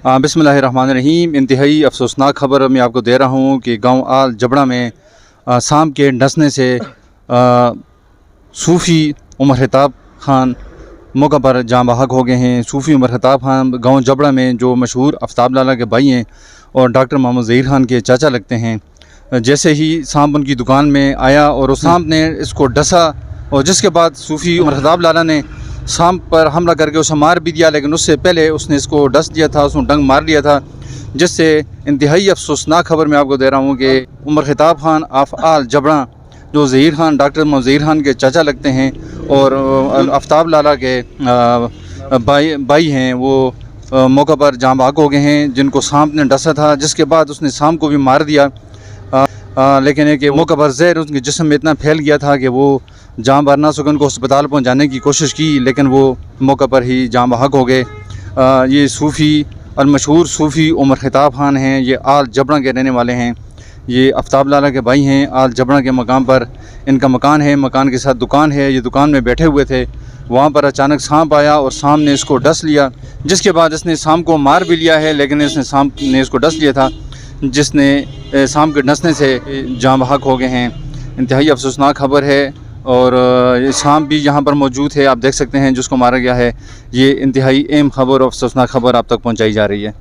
बिस्मिल्लाहिर्रहमानिर्रहीम। इंतहाई अफसोसनाक खबर मैं आपको दे रहा हूँ कि गांव आल जबड़ा में सांप के डसने से सूफ़ी उमर खिताब खान मौका पर जाँ बहक हो गए हैं। सूफ़ी उमर खिताब खान गांव जबड़ा में जो मशहूर आफ्ताब लाला के भाई हैं और डॉक्टर मोहम्मद ज़हीर खान के चाचा लगते हैं। जैसे ही सांप उनकी दुकान में आया और उस सांप ने इसको डसा और जिसके बाद सूफ़ी उमर खिताब लाला ने सांप पर हमला करके उसे मार भी दिया, लेकिन उससे पहले उसने इसको डस दिया था, उसने डंग मार लिया था। जिससे इंतहाई अफसोसनाक खबर मैं आपको दे रहा हूँ कि उमर खिताब खान ऑफ आल जबड़ा जो ज़हीर खान डॉक्टर मोहम्मद ज़हीर खान के चाचा लगते हैं और आफ्ताब लाला के भाई हैं, वो मौका पर जाँ बहक हो गए हैं, जिनको सांप ने डसा था। जिसके बाद उसने सांप को भी मार दिया, लेकिन एक मौका पर जहर उनके जिस्म में इतना फैल गया था कि वो जाँ बार ना सके। उनको अस्पताल पहुंचाने की कोशिश की, लेकिन वो मौका पर ही जाँ बहक हो गए। ये सूफ़ी और मशहूर सूफ़ी उमर खिताब खान हैं, ये आल जबड़ा के रहने वाले हैं। ये आफ्ताब लाला के भाई हैं। आल जबड़ा के मकाम पर इनका मकान है, मकान के साथ दुकान है। ये दुकान में बैठे हुए थे, वहाँ पर अचानक सांप आया और सांप ने इसको डस लिया। जिसके बाद इसने सांप को मार भी लिया है, लेकिन इसने सांप ने इसको डस लिया था, जिसने सांप के डसने से जाँ बहक हो गए हैं। इंतहाई अफसोसनाक खबर है और ये सांप भी यहाँ पर मौजूद है, आप देख सकते हैं, जिसको मारा गया है। ये इंतहाई अहम खबर और अफसोसनाक खबर आप तक पहुँचाई जा रही है।